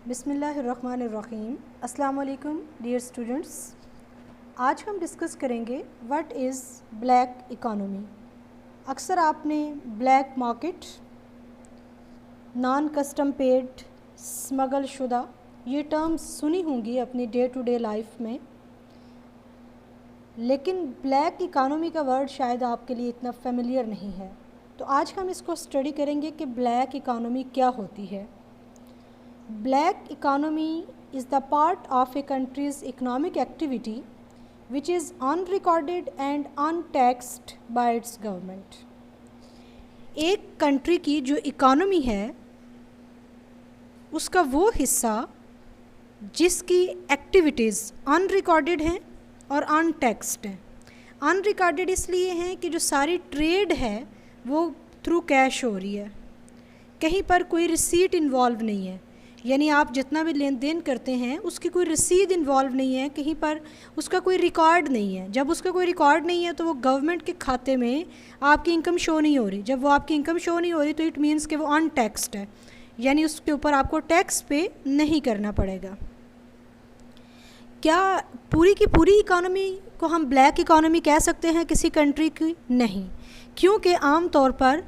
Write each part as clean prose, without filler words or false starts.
बिस्मिल्लाहिर्रहमानिर्रहीम। अस्सलाम वालेकुम डियर स्टूडेंट्स। आज हम डिस्कस करेंगे व्हाट इज़ ब्लैक इकोनॉमी। अक्सर आपने black market, non custom paid, smuggle शुदा ये टर्म्स सुनी होंगी अपनी डे टू डे लाइफ में, लेकिन ब्लैक इकोनॉमी का वर्ड शायद आपके लिए इतना फेमिलियर नहीं है। तो आज हम इसको स्टडी करेंगे कि ब्लैक इकोनॉमी क्या होती है। Black economy is the part of a country's economic activity which is unrecorded and untaxed by its government. एक कंट्री की जो इकोनॉमी है उसका वो हिस्सा जिसकी एक्टिविटीज़ अनरिकॉर्डेड हैं और अनटैक्सड हैं। अनरिकॉर्डेड इसलिए हैं कि जो सारी ट्रेड है वो थ्रू कैश हो रही है, कहीं पर कोई रिसीट इन्वॉल्व नहीं है, यानी आप जितना भी लेन देन करते हैं उसकी कोई रसीद इन्वॉल्व नहीं है, कहीं पर उसका कोई रिकॉर्ड नहीं है। जब उसका कोई रिकॉर्ड नहीं है तो वो गवर्नमेंट के खाते में आपकी इनकम शो नहीं हो रही। जब वो आपकी इनकम शो नहीं हो रही तो इट मीन्स कि वो अनटैक्सड है, यानी उसके ऊपर आपको टैक्स पे नहीं करना पड़ेगा। क्या पूरी की पूरी इकोनॉमी को हम ब्लैक इकोनॉमी कह सकते हैं किसी कंट्री की? नहीं, क्योंकि आम तौर पर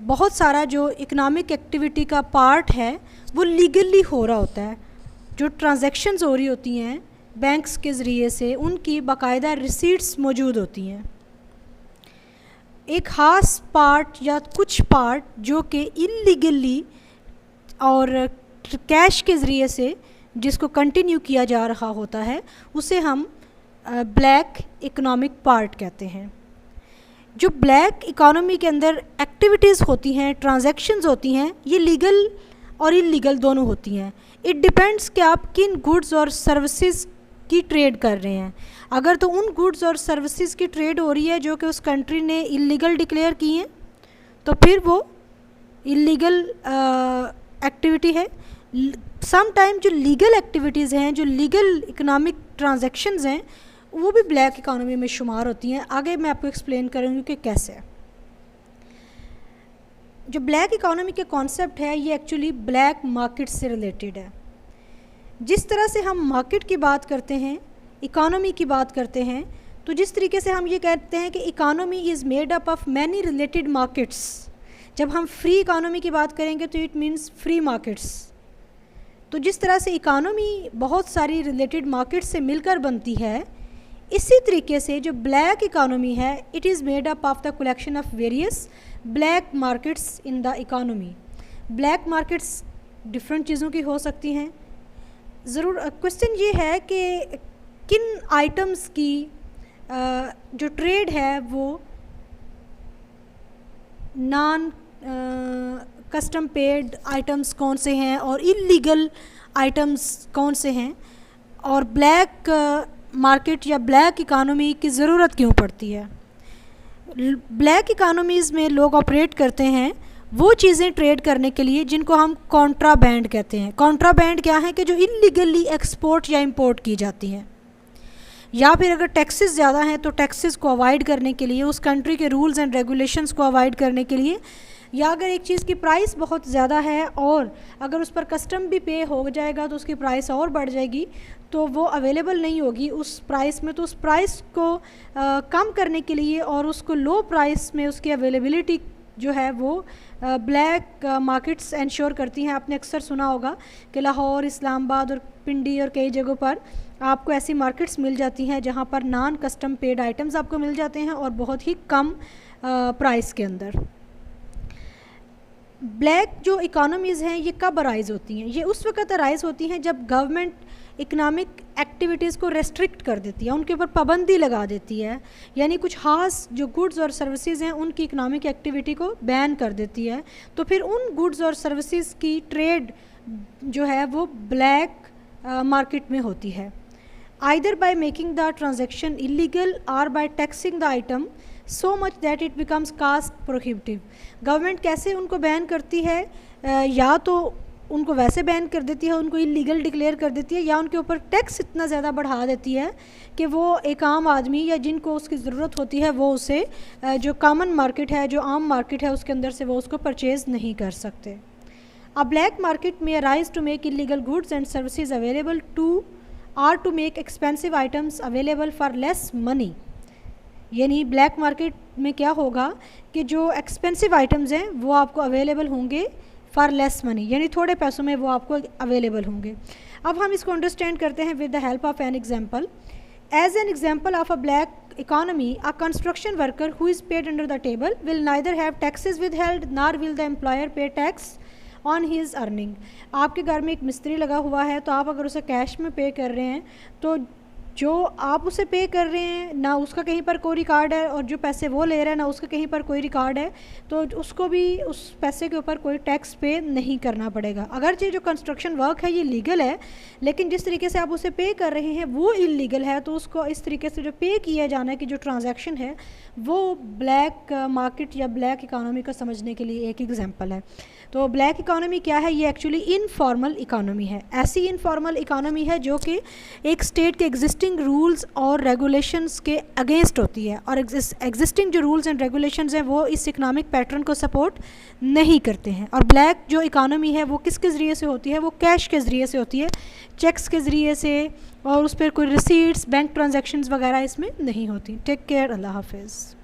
बहुत सारा जो इकोनॉमिक एक्टिविटी का पार्ट है वो लीगली हो रहा होता है। जो ट्रांजैक्शंस हो रही होती हैं बैंक्स के ज़रिए से, उनकी बाकायदा रिसीट्स मौजूद होती हैं। एक ख़ास पार्ट या कुछ पार्ट जो कि इलीगली और कैश के ज़रिए से जिसको कंटिन्यू किया जा रहा होता है उसे हम ब्लैक इकोनॉमिक पार्ट कहते हैं। जो ब्लैक इकोनॉमी के अंदर एक्टिविटीज़ होती हैं, ट्रांजैक्शंस होती हैं, ये लीगल और इलीगल दोनों होती हैं। इट डिपेंड्स कि आप किन गुड्स और सर्विसेज की ट्रेड कर रहे हैं। अगर तो उन गुड्स और सर्विसेज की ट्रेड हो रही है जो कि उस कंट्री ने इलीगल डिक्लेयर की हैं तो फिर वो इलीगल एक्टिविटी है। सम टाइम जो लीगल एक्टिविटीज़ हैं, जो लीगल इकोनॉमिक ट्रांजैक्शंस हैं, वो भी ब्लैक इकोनॉमी में शुमार होती हैं। आगे मैं आपको एक्सप्लेन करूँगी कि कैसे। जो ब्लैक इकोनॉमी के कॉन्सेप्ट है ये एक्चुअली ब्लैक मार्केट से रिलेटेड है। जिस तरह से हम मार्केट की बात करते हैं, इकोनॉमी की बात करते हैं, तो जिस तरीके से हम ये कहते हैं कि economy is made up of many related markets. जब हम फ्री इकोनॉमी की बात करेंगे तो इट मीन्स फ्री मार्केट्स। तो जिस तरह से इकोनॉमी बहुत सारी रिलेटेड मार्केट से मिलकर बनती है, इसी तरीके से जो ब्लैक इकोनॉमी है it is made up of the collection of various black markets in the economy. Black markets different चीज़ों की हो सकती हैं। ज़रूर क्वेश्चन ये है कि किन आइटम्स की जो ट्रेड है वो नॉन कस्टम पेड आइटम्स कौन से हैं और इलीगल आइटम्स कौन से हैं, और ब्लैक मार्केट या ब्लैक इकोनॉमी की ज़रूरत क्यों पड़ती है। ब्लैक इकोनॉमीज़ में लोग ऑपरेट करते हैं वो चीज़ें ट्रेड करने के लिए जिनको हम कॉन्ट्राबैंड कहते हैं। कॉन्ट्राबैंड क्या है कि जो इलीगली एक्सपोर्ट या इंपोर्ट की जाती हैं, या फिर अगर टैक्सेस ज़्यादा हैं तो टैक्सेस को अवॉइड करने के लिए, उस कंट्री के रूल्स एंड रेगुलेशंस को अवॉइड करने के लिए, या अगर एक चीज़ की प्राइस बहुत ज़्यादा है और अगर उस पर कस्टम भी पे हो जाएगा तो उसकी प्राइस और बढ़ जाएगी, तो वो अवेलेबल नहीं होगी उस प्राइस में। तो उस प्राइस को कम करने के लिए और उसको लो प्राइस में उसकी अवेलेबिलिटी जो है वो ब्लैक मार्केट्स इंश्योर करती हैं। आपने अक्सर सुना होगा कि लाहौर, इस्लामाबाद और पिंडी और कई जगहों पर आपको ऐसी मार्केट्स मिल जाती हैं जहाँ पर नॉन कस्टम पेड आइटम्स आपको मिल जाते हैं और बहुत ही कम प्राइस के अंदर। ब्लैक जो इकोनॉमीज़ हैं ये कब अराइज़ होती हैं? ये उस वक्त अराइज़ होती हैं जब गवर्नमेंट इकोनॉमिक एक्टिविटीज़ को रेस्ट्रिक्ट कर देती है, उनके ऊपर पाबंदी लगा देती है, यानी कुछ ख़ास जो गुड्स और सर्विसेज हैं उनकी इकोनॉमिक एक्टिविटी को बैन कर देती है। तो फिर उन गुड्स और सर्विसेज की ट्रेड जो है वो ब्लैक मार्केट में होती है, either by making the transaction illegal और by taxing the item so much that it becomes cost prohibitive. Government कैसे उनको बैन करती है? या तो उनको वैसे बैन कर देती है, उनको इलीगल डिक्लेयर कर देती है, या उनके ऊपर टैक्स इतना ज़्यादा बढ़ा देती है कि वो एक आम आदमी या जिनको उसकी ज़रूरत होती है वो उसे जो कॉमन मार्केट है, जो आम मार्केट है, उसके अंदर से वो उसको परचेज़ नहीं कर सकते। अ ब्लैक मार्केट में arise to make illegal goods and services available to make expensive items available for less money. यानी ब्लैक मार्केट में क्या होगा कि जो एक्सपेंसिव आइटम्स हैं वो आपको अवेलेबल होंगे फॉर लेस मनी, यानी थोड़े पैसों में वो आपको अवेलेबल होंगे। अब हम इसको अंडरस्टैंड करते हैं with the help of an example. As an example of a black economy, a construction worker who is paid under the table will neither have taxes withheld nor will the employer pay tax on his earning. आपके घर में एक मिस्त्री लगा हुआ है, तो आप अगर उसे कैश में पे कर रहे हैं तो जो आप उसे पे कर रहे हैं ना उसका कहीं पर कोई रिकॉर्ड है, और जो पैसे वो ले रहा है ना उसका कहीं पर कोई रिकॉर्ड है, तो उसको भी उस पैसे के ऊपर कोई टैक्स पे नहीं करना पड़ेगा। अगरचे जो कंस्ट्रक्शन वर्क है ये लीगल है, लेकिन जिस तरीके से आप उसे पे कर रहे हैं वो इलीगल है, तो उसको इस तरीके से जो पे किया जाना है कि जो ट्रांजैक्शन है वो ब्लैक मार्केट या ब्लैक इकानमी को समझने के लिए एक एग्जांपल है। तो ब्लैक इकानमी क्या है? ये एक्चुअली इनफॉर्मल इकानमी है। ऐसी इनफॉर्मल इकानमी है जो कि एक स्टेट के एग्जिस्टिंग रूल्स और रेगुलेशंस के अगेंस्ट होती है, और एग्जिस्टिंग जो रूल्स एंड रेगुलेशंस हैं वो इस इकोनॉमिक पैटर्न को सपोर्ट नहीं करते हैं। और ब्लैक जो इकानमी है वो किसके ज़रिए से होती है? वो कैश के ज़रिए से होती है, चेक्स के ज़रिए से, और उस पर कोई रिसीट्स, बैंक ट्रांजैक्शंस वगैरह इसमें नहीं होती। टेक केयर, अल्लाह हाफिज़।